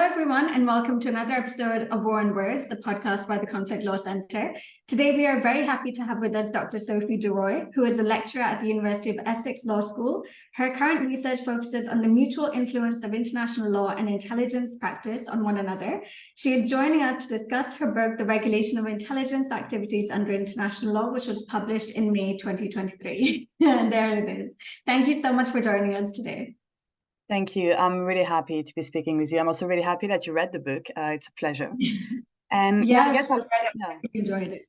everyone, and welcome to another episode of War and Words, the podcast by the Conflict Law Centre. Today, we are very happy to have with us Dr. Sophie Duroy, who is a lecturer at the University of Essex Law School. Her current research focuses on the mutual influence of international law and intelligence practice on one another. She is joining us to discuss her book, The Regulation of Intelligence Activities Under International Law, which was published in May 2023. And there it is. Thank you so much for joining us today. Thank you. I'm really happy to be speaking with you. I'm also really happy that you read the book. It's a pleasure. And yes, I guess I enjoyed it.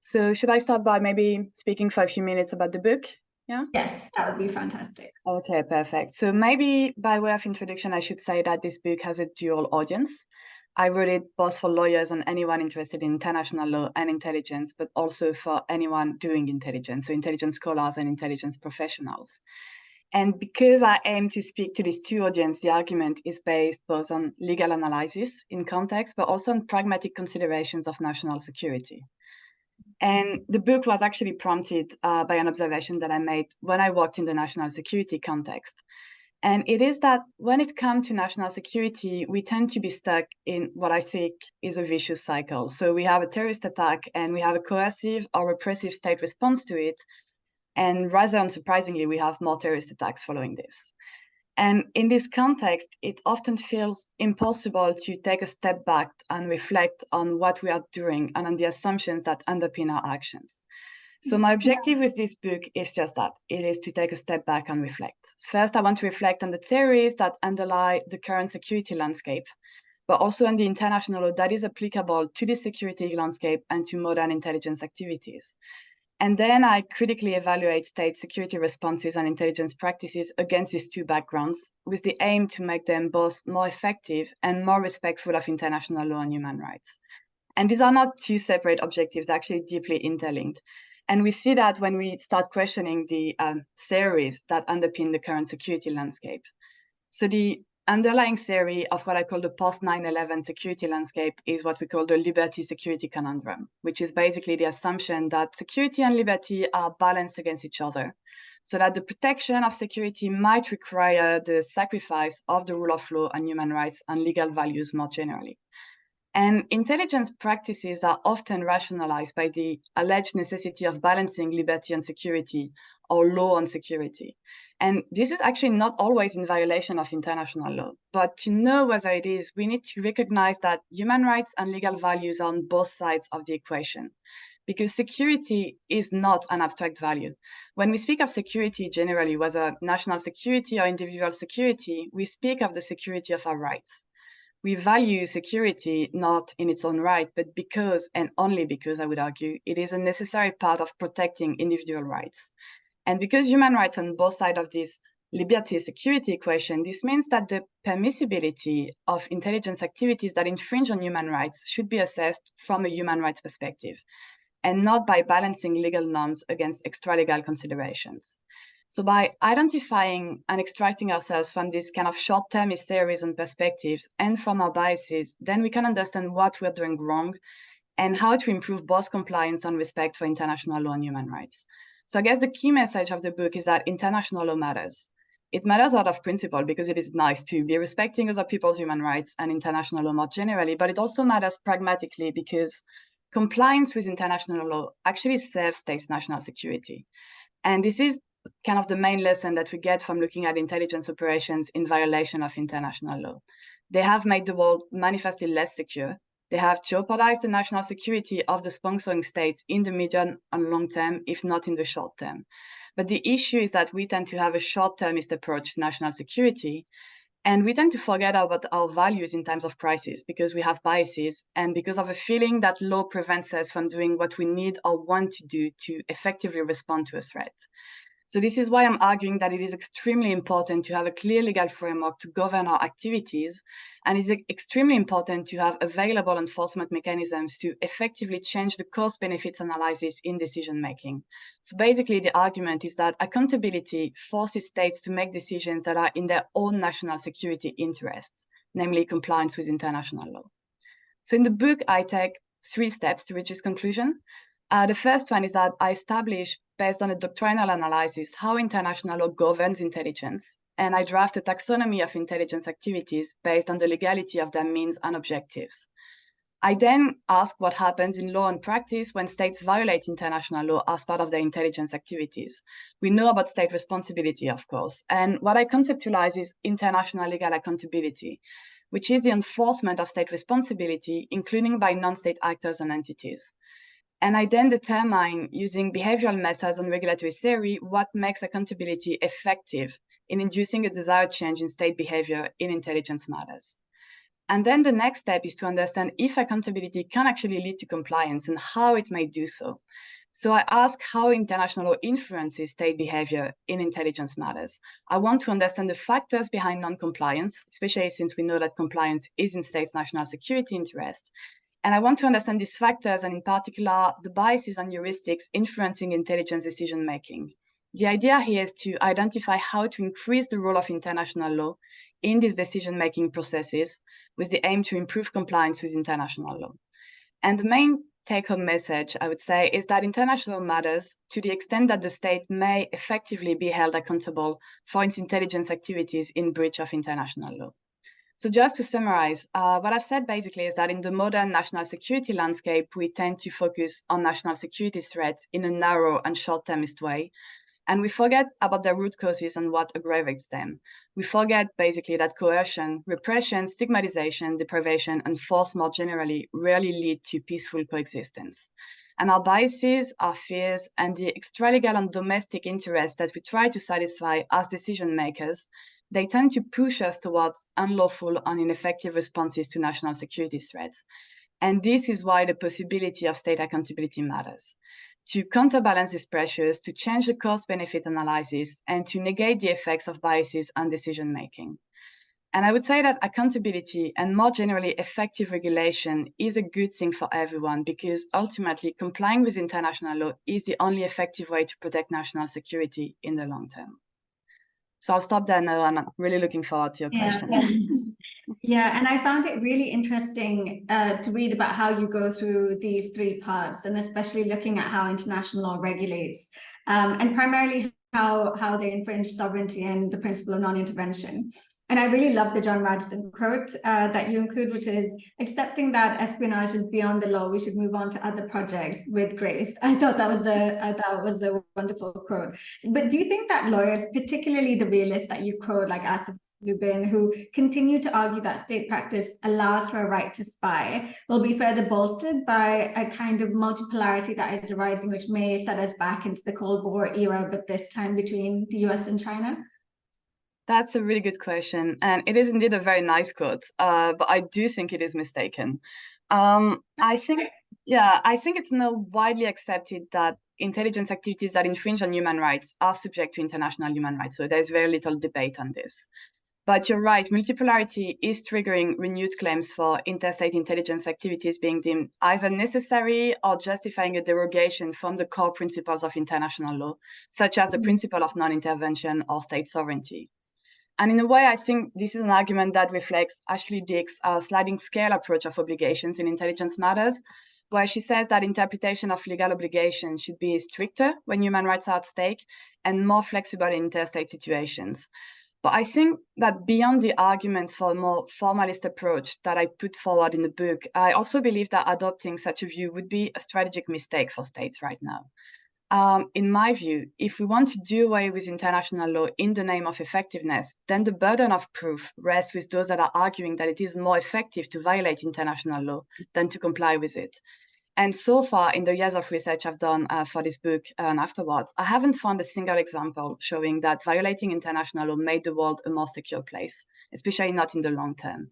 So should I start by maybe speaking for a few minutes about the book? Yeah. Yes, that would be fantastic. Okay, perfect. So maybe by way of introduction, I should say that this book has a dual audience. I wrote it both for lawyers and anyone interested in international law and intelligence, but also for anyone doing intelligence, so intelligence scholars and intelligence professionals. And because I aim to speak to these two audiences, the argument is based both on legal analysis in context, but also on pragmatic considerations of national security. And the book was actually prompted by an observation that I made when I worked in the national security context. And it is that when it comes to national security, we tend to be stuck in what I think is a vicious cycle. So we have a terrorist attack and we have a coercive or repressive state response to it. And rather unsurprisingly, we have more terrorist attacks following this. And in this context, it often feels impossible to take a step back and reflect on what we are doing and on the assumptions that underpin our actions. So my objective with this book is just that. It is to take a step back and reflect. First, I want to reflect on the theories that underlie the current security landscape, but also on the international law that is applicable to the security landscape and to modern intelligence activities. And then I critically evaluate state security responses and intelligence practices against these two backgrounds with the aim to make them both more effective and more respectful of international law and human rights. And these are not two separate objectives, they're actually deeply interlinked. And we see that when we start questioning the theories that underpin the current security landscape. So the underlying theory of what I call the post-9/11 security landscape is what we call the liberty-security conundrum, which is basically the assumption that security and liberty are balanced against each other, so that the protection of security might require the sacrifice of the rule of law and human rights and legal values more generally. And intelligence practices are often rationalized by the alleged necessity of balancing liberty and security or law and security. And this is actually not always in violation of international law. But to know whether it is, we need to recognize that human rights and legal values are on both sides of the equation, because security is not an abstract value. When we speak of security generally, whether national security or individual security, we speak of the security of our rights. We value security not in its own right, but because, and only because, I would argue, it is a necessary part of protecting individual rights. And because human rights are on both sides of this liberty-security equation, this means that the permissibility of intelligence activities that infringe on human rights should be assessed from a human rights perspective, and not by balancing legal norms against extra-legal considerations. So by identifying and extracting ourselves from this kind of short-termist theories and perspectives and from our biases, then we can understand what we're doing wrong and how to improve both compliance and respect for international law and human rights. So I guess the key message of the book is that international law matters. It matters out of principle because it is nice to be respecting other people's human rights and international law more generally, but it also matters pragmatically because compliance with international law actually serves states' national security. And this is kind of the main lesson that we get from looking at intelligence operations in violation of international law. They have made the world manifestly less secure. They have jeopardized the national security of the sponsoring states in the medium and long term, if not in the short term. But the issue is that we tend to have a short-termist approach to national security, and we tend to forget about our values in times of crisis because we have biases and because of a feeling that law prevents us from doing what we need or want to do to effectively respond to a threat. So this is why I'm arguing that it is extremely important to have a clear legal framework to govern our activities, and it's extremely important to have available enforcement mechanisms to effectively change the cost-benefits analysis in decision-making. So basically, the argument is that accountability forces states to make decisions that are in their own national security interests, namely compliance with international law. So in the book, I take 3 steps to reach this conclusion. The first one is that I establish, based on a doctrinal analysis, how international law governs intelligence and I draft a taxonomy of intelligence activities based on the legality of their means and objectives. I then ask what happens in law and practice when states violate international law as part of their intelligence activities. We know about state responsibility, of course, and what I conceptualize is international legal accountability, which is the enforcement of state responsibility, including by non-state actors and entities. And I then determine, using behavioral methods and regulatory theory, what makes accountability effective in inducing a desired change in state behavior in intelligence matters. And then the next step is to understand if accountability can actually lead to compliance and how it may do so. So I ask how international law influences state behavior in intelligence matters. I want to understand the factors behind non-compliance, especially since we know that compliance is in states' national security interest. And I want to understand these factors, and in particular, the biases and heuristics influencing intelligence decision-making. The idea here is to identify how to increase the role of international law in these decision-making processes with the aim to improve compliance with international law. And the main take-home message, I would say, is that international law matters to the extent that the state may effectively be held accountable for its intelligence activities in breach of international law. So just to summarize, what I've said basically is that in the modern national security landscape, we tend to focus on national security threats in a narrow and short-termist way. And we forget about their root causes and what aggravates them. We forget basically that coercion, repression, stigmatization, deprivation, and force more generally rarely lead to peaceful coexistence. And our biases, our fears, and the extralegal and domestic interests that we try to satisfy as decision makers, they tend to push us towards unlawful and ineffective responses to national security threats. And this is why the possibility of state accountability matters. To counterbalance these pressures, to change the cost-benefit analysis, and to negate the effects of biases on decision-making. And I would say that accountability and more generally effective regulation is a good thing for everyone, because ultimately complying with international law is the only effective way to protect national security in the long term. So I'll stop there now, and I'm really looking forward to your question. Yeah, and I found it really interesting to read about how you go through these three parts, and especially looking at how international law regulates, and primarily how they infringe sovereignty and the principle of non-intervention. And I really love the John Radisson quote that you include, which is, accepting that espionage is beyond the law, we should move on to other projects with grace. I thought that was a wonderful quote. But do you think that lawyers, particularly the realists that you quote, like Asif Lubin, who continue to argue that state practice allows for a right to spy, will be further bolstered by a kind of multipolarity that is arising, which may set us back into the Cold War era, but this time between the US and China? That's a really good question. And it is indeed a very nice quote, but I do think it is mistaken. I think it's now widely accepted that intelligence activities that infringe on human rights are subject to international human rights. So there's very little debate on this. But you're right, multipolarity is triggering renewed claims for interstate intelligence activities being deemed either necessary or justifying a derogation from the core principles of international law, such as the principle of non-intervention or state sovereignty. And in a way, I think this is an argument that reflects Ashley Dick's sliding scale approach of obligations in intelligence matters, where she says that interpretation of legal obligations should be stricter when human rights are at stake and more flexible in interstate situations. But I think that beyond the arguments for a more formalist approach that I put forward in the book, I also believe that adopting such a view would be a strategic mistake for states right now. In my view, if we want to do away with international law in the name of effectiveness, then the burden of proof rests with those that are arguing that it is more effective to violate international law than to comply with it. And so far, in the years of research I've done for this book and afterwards, I haven't found a single example showing that violating international law made the world a more secure place, especially not in the long term.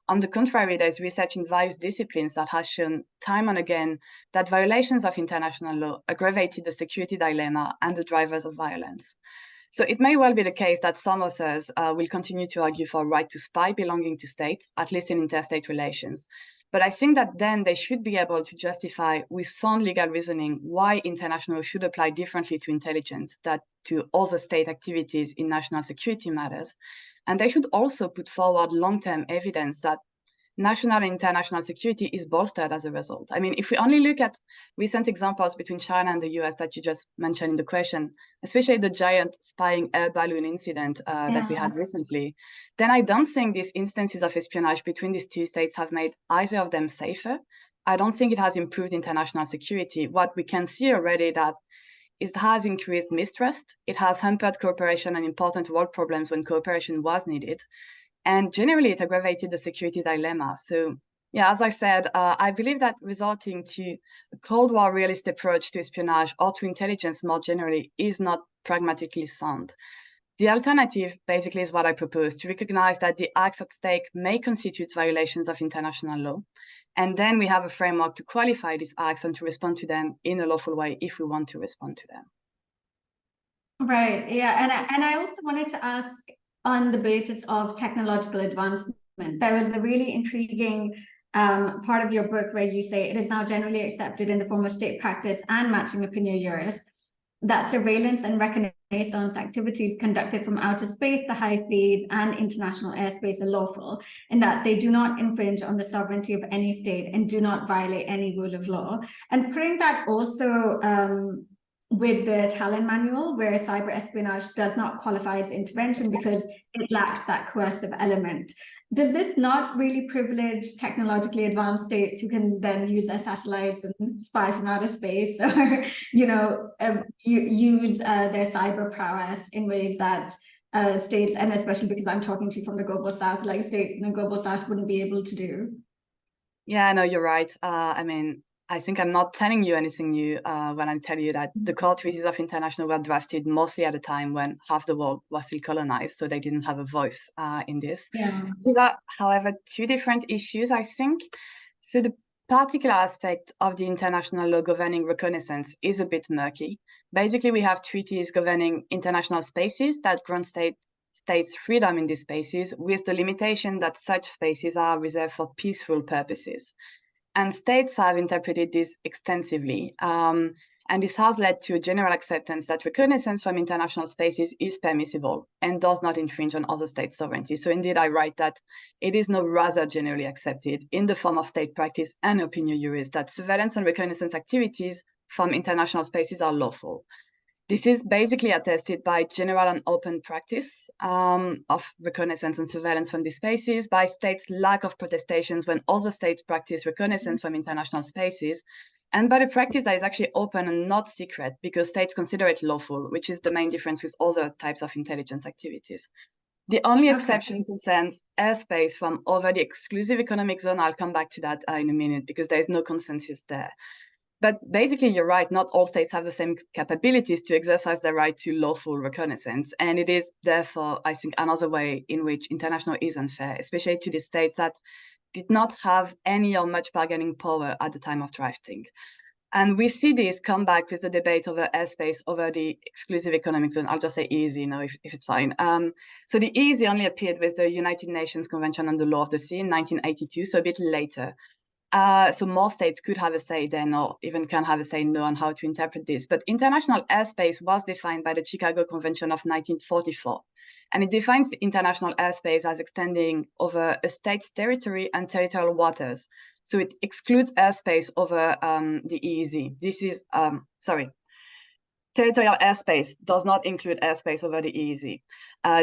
On the contrary, there's research in various disciplines that has shown time and again that violations of international law aggravated the security dilemma and the drivers of violence. So it may well be the case that some authors will continue to argue for a right to spy belonging to states, at least in interstate relations. But I think that then they should be able to justify with sound legal reasoning why international should apply differently to intelligence than to other state activities in national security matters. And they should also put forward long-term evidence that national and international security is bolstered as a result. I mean, if we only look at recent examples between China and the US that you just mentioned in the question, especially the giant spying air balloon incident that we had recently, then I don't think these instances of espionage between these two states have made either of them safer. I don't think it has improved international security. What we can see already that it has increased mistrust, it has hampered cooperation on important world problems when cooperation was needed, and generally it aggravated the security dilemma. So yeah, as I said, I believe that resorting to a Cold War realist approach to espionage or to intelligence more generally is not pragmatically sound. The alternative basically is what I propose, to recognize that the acts at stake may constitute violations of international law. And then we have a framework to qualify these acts and to respond to them in a lawful way if we want to respond to them. Right, yeah, and I also wanted to ask, on the basis of technological advancement, there was a really intriguing part of your book where you say it is now generally accepted in the form of state practice and matching opinion jurists that surveillance and reconnaissance activities conducted from outer space, the high seas, and international airspace are lawful, in that they do not infringe on the sovereignty of any state and do not violate any rule of law. And putting that also with the Tallinn manual, where cyber espionage does not qualify as intervention because it lacks that coercive element. Does this not really privilege technologically advanced states who can then use their satellites and spy from outer space, or use their cyber prowess in ways that states, and especially because I'm talking to you from the global south, like states in the global south wouldn't be able to do? Yeah, no, you're right. I mean, I think I'm not telling you anything new when I tell you that the core treaties of international were drafted mostly at a time when half the world was still colonized, so they didn't have a voice in this. Yeah. These are, however, two different issues, I think. So the particular aspect of the international law governing reconnaissance is a bit murky. Basically, we have treaties governing international spaces that grant states freedom in these spaces, with the limitation that such spaces are reserved for peaceful purposes. And states have interpreted this extensively. And this has led to a general acceptance that reconnaissance from international spaces is permissible and does not infringe on other states' sovereignty. So indeed, I write that it is now rather generally accepted in the form of state practice and opinion juris that surveillance and reconnaissance activities from international spaces are lawful. This is basically attested by general and open practice of reconnaissance and surveillance from these spaces, by states' lack of protestations when other states practice reconnaissance from international spaces, and by the practice that is actually open and not secret because states consider it lawful, which is the main difference with other types of intelligence activities. The only exception concerns airspace from over the exclusive economic zone. I'll come back to that in a minute because there is no consensus there. But basically, you're right, not all states have the same capabilities to exercise their right to lawful reconnaissance. And it is therefore, I think, another way in which international is unfair, especially to the states that did not have any or much bargaining power at the time of drafting. And we see this come back with the debate over airspace over the exclusive economic zone. I'll just say EEZ now, if it's fine. So the EEZ only appeared with the United Nations Convention on the Law of the Sea in 1982, so a bit later. So more states could have a say then, or even can have a say no on how to interpret this. But international airspace was defined by the Chicago Convention of 1944. And it defines the international airspace as extending over a state's territory and territorial waters. So it excludes airspace over the EEZ. This is, territorial airspace does not include airspace over the EEZ.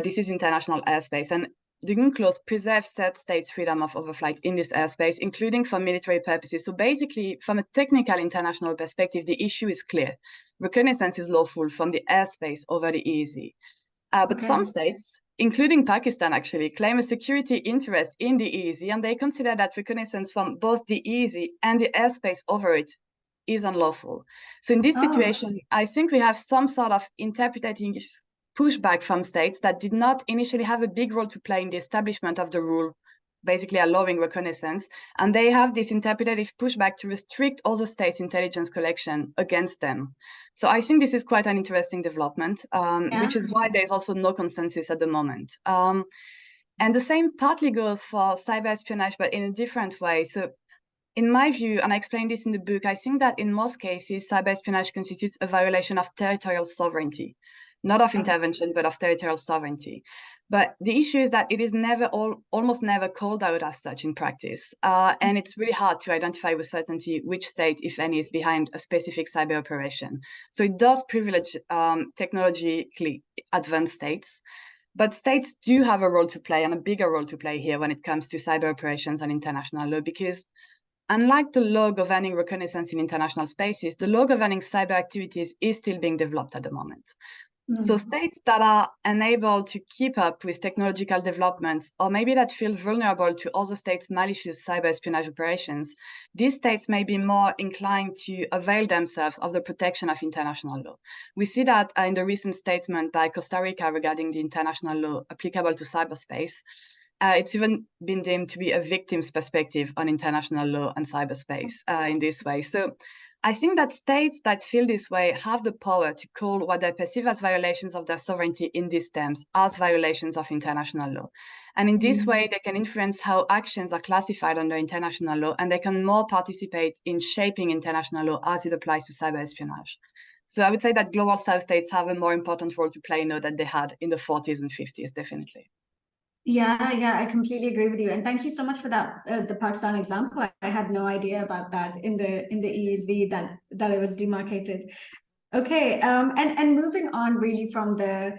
This is international airspace. And the UNCLOS preserves third states' freedom of overflight in this airspace, including for military purposes. So basically, from a technical international perspective, the issue is clear. Reconnaissance is lawful from the airspace over the EEZ. But some states, including Pakistan, actually claim a security interest in the EEZ, and they consider that reconnaissance from both the EEZ and the airspace over it is unlawful. So in this situation, I think we have some sort of interpreting pushback from states that did not initially have a big role to play in the establishment of the rule, basically allowing reconnaissance. And they have this interpretative pushback to restrict other states' intelligence collection against them. So I think this is quite an interesting development, which is why there's also no consensus at the moment. And the same partly goes for cyber espionage, but in a different way. So in my view, and I explain this in the book, I think that in most cases, cyber espionage constitutes a violation of territorial sovereignty. Not of intervention, but of territorial sovereignty. But the issue is that it is almost never called out as such in practice. And it's really hard to identify with certainty which state, if any, is behind a specific cyber operation. So it does privilege technologically advanced states. But states do have a role to play, and a bigger role to play here when it comes to cyber operations and international law, because unlike the law governing reconnaissance in international spaces, the law governing cyber activities is still being developed at the moment. So states that are unable to keep up with technological developments, or maybe that feel vulnerable to other states' malicious cyber espionage operations, these states may be more inclined to avail themselves of the protection of international law. We see that in the recent statement by Costa Rica regarding the international law applicable to cyberspace. It's even been deemed to be a victim's perspective on international law and cyberspace in this way. So I think that states that feel this way have the power to call what they perceive as violations of their sovereignty in these terms as violations of international law. And in this way, they can influence how actions are classified under international law, and they can more participate in shaping international law as it applies to cyber espionage. So I would say that global South states have a more important role to play now than they had in the 40s and 50s, definitely. Yeah, I completely agree with you, and thank you so much for that. The Pakistan example, I had no idea about that in the EEZ that it was demarcated. Okay, and moving on really from the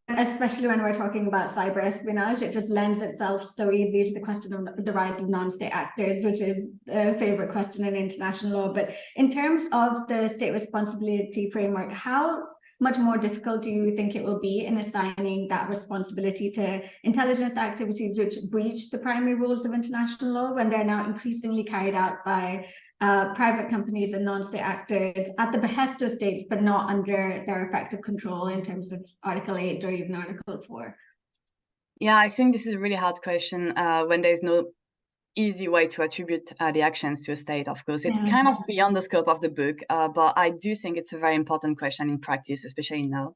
especially when we're talking about cyber espionage, it just lends itself so easily to the question of the rise of non-state actors, which is a favorite question in international law. But in terms of the state responsibility framework, how much more difficult do you think it will be in assigning that responsibility to intelligence activities which breach the primary rules of international law when they're now increasingly carried out by private companies and non-state actors at the behest of states, but not under their effective control in terms of Article 8 or even Article 4? Yeah, I think this is a really hard question when there's no easy way to attribute the actions to a state. Of course, it's kind of beyond the scope of the book, but I do think it's a very important question in practice, especially now.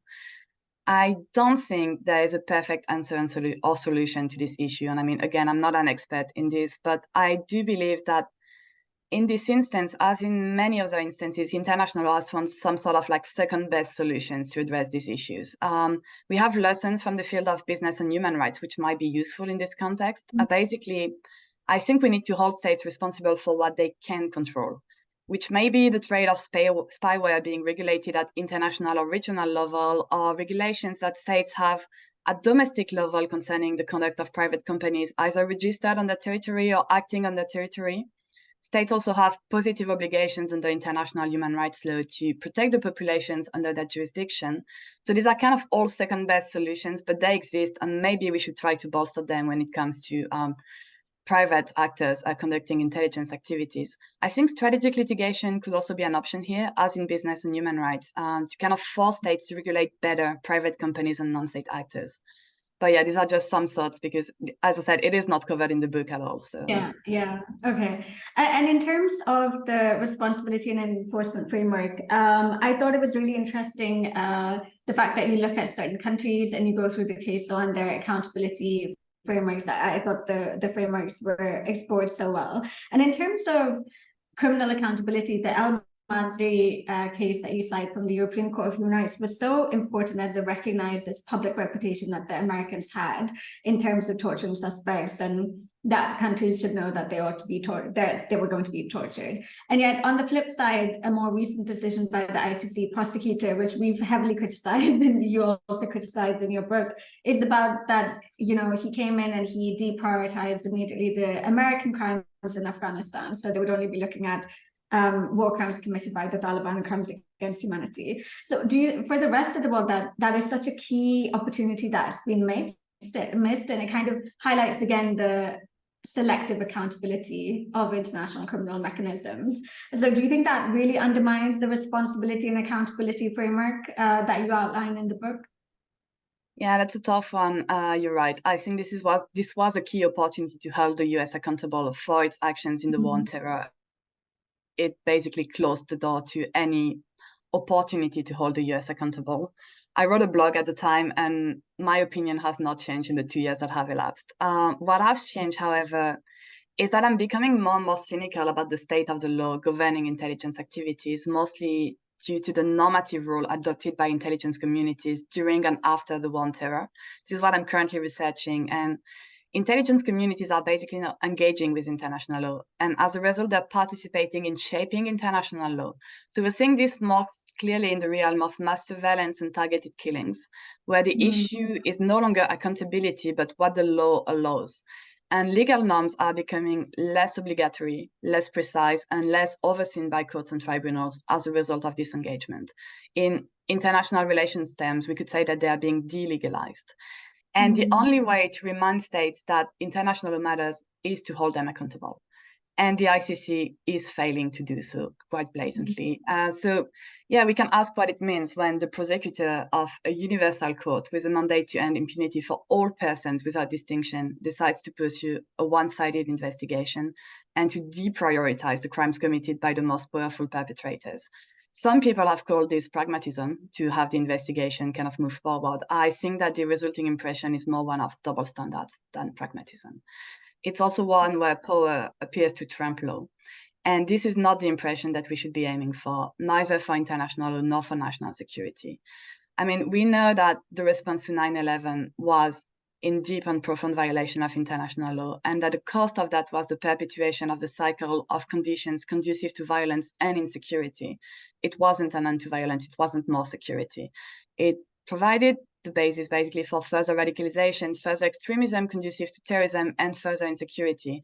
I don't think there is a perfect answer or solution to this issue. And I mean, again, I'm not an expert in this, but I do believe that in this instance, as in many other instances, international law has found some sort of like second best solutions to address these issues. We have lessons from the field of business and human rights, which might be useful in this context. Basically, I think we need to hold states responsible for what they can control, which may be the trade of spyware being regulated at international or regional level, or regulations that states have at domestic level concerning the conduct of private companies, either registered on their territory or acting on their territory. States also have positive obligations under international human rights law to protect the populations under their jurisdiction. So these are kind of all second best solutions, but they exist, and maybe we should try to bolster them when it comes to private actors conducting intelligence activities. I think strategic litigation could also be an option here, as in business and human rights, to kind of force states to regulate better private companies and non-state actors. But yeah, these are just some thoughts because, as I said, it is not covered in the book at all. So yeah, okay. And in terms of the responsibility and enforcement framework, I thought it was really interesting the fact that you look at certain countries and you go through the case law and their accountability frameworks. I thought the frameworks were explored so well. And in terms of criminal accountability, the Masri case that you cite from the European Court of Human Rights was so important as it recognized this public reputation that the Americans had in terms of torturing suspects, and that countries should know that they ought to be that they were going to be tortured. And yet, on the flip side, a more recent decision by the ICC Prosecutor, which we've heavily criticized and you also criticized in your book, is about that, you know, he came in and he deprioritized immediately the American crimes in Afghanistan. So they would only be looking at war crimes committed by the Taliban and crimes against humanity. So do you, for the rest of the world, that is such a key opportunity that's been missed, and it kind of highlights again the selective accountability of international criminal mechanisms. So do you think that really undermines the responsibility and accountability framework that you outline in the book? Yeah, that's a tough one. You're right. I think this was a key opportunity to hold the US accountable for its actions in the war on terror. It basically closed the door to any opportunity to hold the US accountable. I wrote a blog at the time, and my opinion has not changed in the 2 years that have elapsed. What has changed, however, is that I'm becoming more and more cynical about the state of the law governing intelligence activities, mostly due to the normative role adopted by intelligence communities during and after the war on terror. This is what I'm currently researching. And intelligence communities are basically not engaging with international law. And as a result, they're participating in shaping international law. So we're seeing this more clearly in the realm of mass surveillance and targeted killings, where the issue is no longer accountability, but what the law allows. And legal norms are becoming less obligatory, less precise, and less overseen by courts and tribunals as a result of this engagement. In international relations terms, we could say that they are being delegalized. And the only way to remind states that international matters is to hold them accountable. And the ICC is failing to do so quite blatantly. So yeah, we can ask what it means when the prosecutor of a universal court with a mandate to end impunity for all persons without distinction decides to pursue a one-sided investigation and to deprioritize the crimes committed by the most powerful perpetrators. Some people have called this pragmatism, to have the investigation kind of move forward. I think that the resulting impression is more one of double standards than pragmatism. It's also one where power appears to trump law. And this is not the impression that we should be aiming for, neither for international law nor for national security. I mean, we know that the response to 9/11 was in deep and profound violation of international law, and that the cost of that was the perpetuation of the cycle of conditions conducive to violence and insecurity. It wasn't an end to violence, it wasn't more security. It provided the basis basically for further radicalization, further extremism conducive to terrorism, and further insecurity.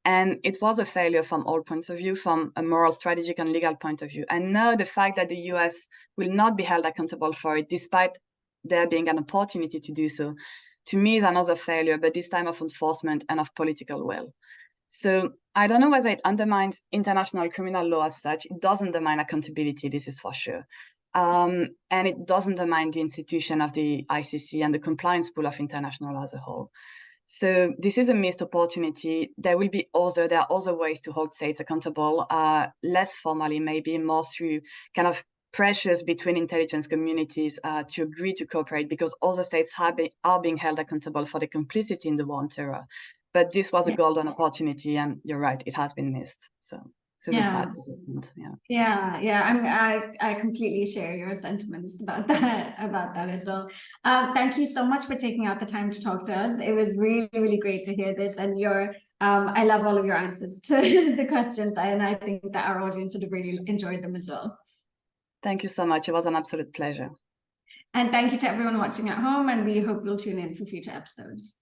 And it was a failure from all points of view, from a moral, strategic, and legal point of view. And now the fact that the US will not be held accountable for it, despite there being an opportunity to do so, to me is another failure, but this time of enforcement and of political will. So I don't know whether it undermines international criminal law as such. It does undermine accountability, this is for sure. And it doesn't undermine the institution of the ICC and the compliance pool of international law as a whole. So this is a missed opportunity. There are other ways to hold states accountable, less formally, maybe more through kind of pressures between intelligence communities to agree to cooperate, because other states are being held accountable for the complicity in the war on terror. But this was a golden opportunity, and you're right, it has been missed. So this is a sad development. I completely share your sentiments about that as well. Thank you so much for taking out the time to talk to us. It was really, really great to hear this, and I love all of your answers to the questions, and I think that our audience would have really enjoyed them as well. Thank you so much. It was an absolute pleasure. And thank you to everyone watching at home, and we hope you'll tune in for future episodes.